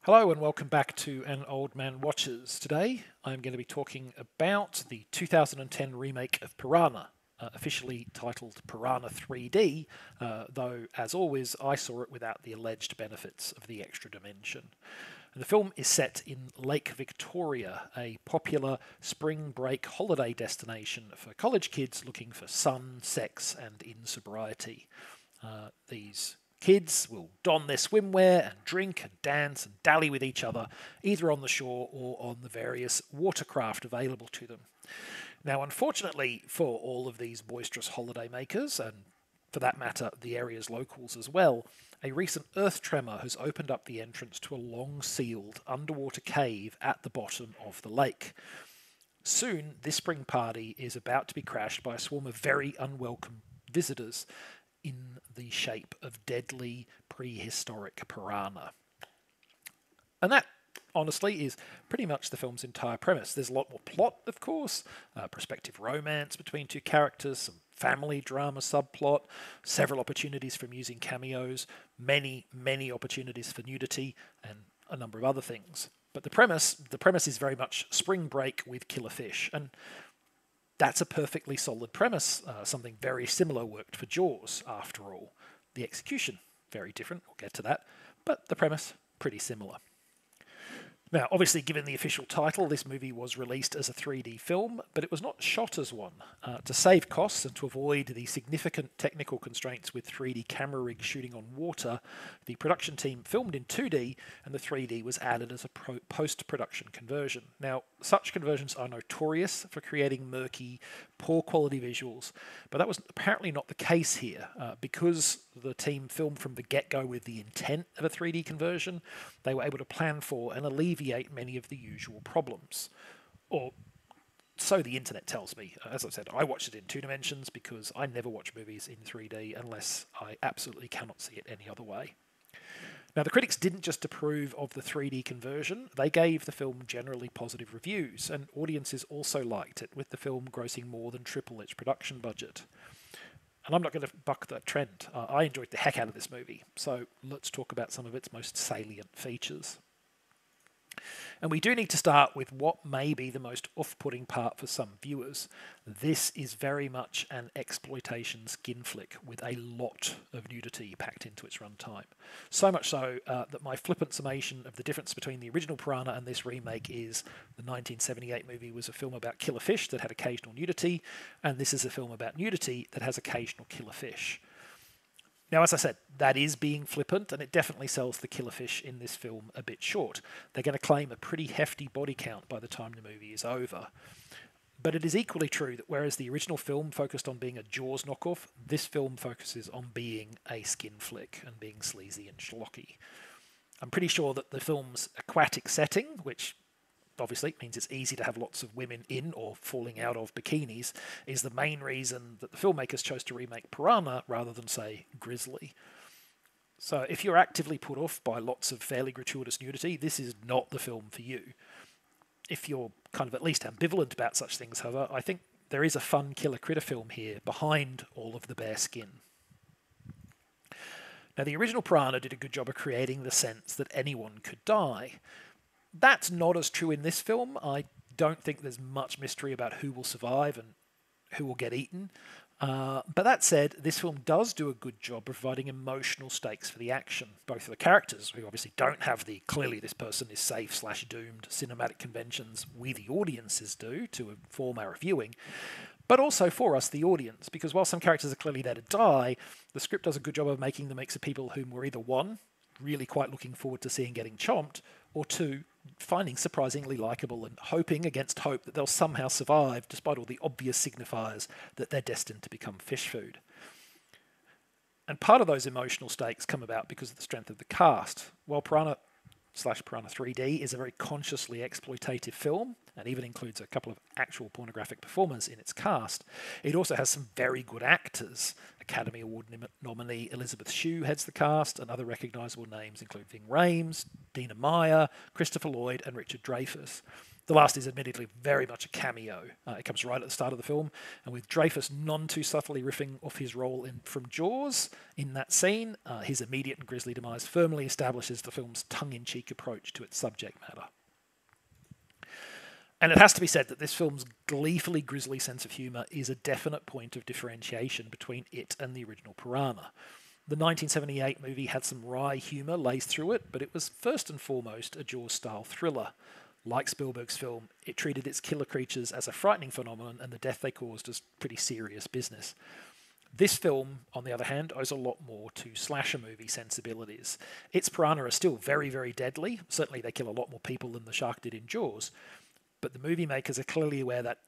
Hello and welcome back to An Old Man Watches. Today I'm going to be talking about the 2010 remake of Piranha, officially titled Piranha 3D, though as always I saw it without the alleged benefits of the extra dimension. And the film is set in Lake Victoria, a popular spring break holiday destination for college kids looking for sun, sex and insobriety. These kids will don their swimwear and drink and dance and dally with each other, either on the shore or on the various watercraft available to them. Now, unfortunately for all of these boisterous holidaymakers, and for that matter, the area's locals as well, a recent earth tremor has opened up the entrance to a long-sealed underwater cave at the bottom of the lake. Soon, this spring party is about to be crashed by a swarm of very unwelcome visitors in the shape of deadly prehistoric piranha. And that, honestly, is pretty much the film's entire premise. There's a lot more plot, of course, prospective romance between two characters, some family drama subplot, several opportunities for using cameos, many opportunities for nudity, and a number of other things. But the premise is very much spring break with killer fish, and that's a perfectly solid premise. Something very similar worked for Jaws, after all. The execution, very different, we'll get to that, but the premise, pretty similar. Now, obviously, given the official title, this movie was released as a 3D film, but it was not shot as one. To save costs and to avoid the significant technical constraints with 3D camera rigs shooting on water, the production team filmed in 2D, and the 3D was added as a post-production conversion. Now, such conversions are notorious for creating murky, poor-quality visuals, but that was apparently not the case here. Because the team filmed from the get-go with the intent of a 3D conversion, they were able to plan for and alleviate many of the usual problems. Or so the internet tells me. As I said, I watched it in 2 dimensions because I never watch movies in 3D unless I absolutely cannot see it any other way. Now, the critics didn't just approve of the 3D conversion, they gave the film generally positive reviews, and audiences also liked it, with the film grossing more than triple its production budget. And I'm not going to buck that trend. I enjoyed the heck out of this movie, so let's talk about some of its most salient features. And we do need to start with what may be the most off-putting part for some viewers. This is very much an exploitation skin flick with a lot of nudity packed into its runtime. So much so that my flippant summation of the difference between the original Piranha and this remake is the 1978 movie was a film about killer fish that had occasional nudity, and this is a film about nudity that has occasional killer fish. Now, as I said, that is being flippant, and it definitely sells the killer fish in this film a bit short. They're going to claim a pretty hefty body count by the time the movie is over. But it is equally true that whereas the original film focused on being a Jaws knockoff, this film focuses on being a skin flick and being sleazy and schlocky. I'm pretty sure that the film's aquatic setting, which obviously means it's easy to have lots of women in or falling out of bikinis, is the main reason that the filmmakers chose to remake Piranha rather than, say, Grizzly. So if you're actively put off by lots of fairly gratuitous nudity, this is not the film for you. If you're kind of at least ambivalent about such things, however, I think there is a fun killer critter film here behind all of the bare skin. Now, the original Piranha did a good job of creating the sense that anyone could die. That's not as true in this film. I don't think there's much mystery about who will survive and who will get eaten. But that said, this film does do a good job providing emotional stakes for the action, both for the characters, who obviously don't have the clearly this person is safe/doomed cinematic conventions we the audiences do to inform our viewing, but also for us, the audience, because while some characters are clearly there to die, the script does a good job of making the mix of people whom we're either 1, really quite looking forward to seeing getting chomped, or 2, finding surprisingly likeable and hoping against hope that they'll somehow survive despite all the obvious signifiers that they're destined to become fish food. And part of those emotional stakes come about because of the strength of the cast. While Piranha 3D is a very consciously exploitative film, and even includes a couple of actual pornographic performers in its cast, it also has some very good actors. Academy Award nominee Elizabeth Shue heads the cast, and other recognisable names include Ving Rhames, Dina Meyer, Christopher Lloyd, and Richard Dreyfuss. The last is admittedly very much a cameo. It comes right at the start of the film, and with Dreyfuss none too subtly riffing off his role from Jaws in that scene, his immediate and grisly demise firmly establishes the film's tongue-in-cheek approach to its subject matter. And it has to be said that this film's gleefully grisly sense of humour is a definite point of differentiation between it and the original Piranha. The 1978 movie had some wry humour laced through it, but it was first and foremost a Jaws-style thriller. Like Spielberg's film, it treated its killer creatures as a frightening phenomenon and the death they caused as pretty serious business. This film, on the other hand, owes a lot more to slasher movie sensibilities. Its piranha are still very, very deadly. Certainly they kill a lot more people than the shark did in Jaws. But the movie makers are clearly aware that,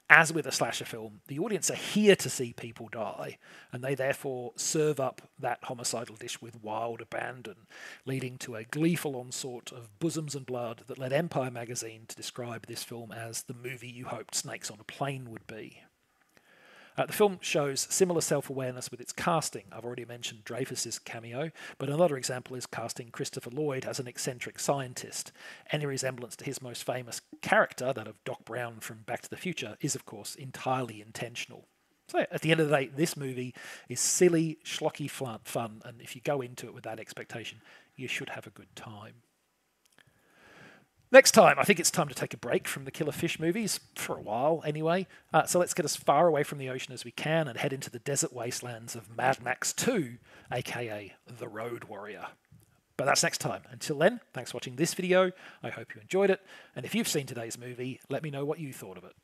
as with a slasher film, the audience are here to see people die, and they therefore serve up that homicidal dish with wild abandon, leading to a gleeful onslaught of bosoms and blood that led Empire magazine to describe this film as the movie you hoped Snakes on a Plane would be. The film shows similar self-awareness with its casting. I've already mentioned Dreyfuss's cameo, but another example is casting Christopher Lloyd as an eccentric scientist. Any resemblance to his most famous character, that of Doc Brown from Back to the Future, is of course entirely intentional. So at the end of the day, this movie is silly, schlocky fun, and if you go into it with that expectation, you should have a good time. Next time, I think it's time to take a break from the killer fish movies, for a while anyway. So let's get as far away from the ocean as we can and head into the desert wastelands of Mad Max 2, aka The Road Warrior. But that's next time. Until then, thanks for watching this video. I hope you enjoyed it. And if you've seen today's movie, let me know what you thought of it.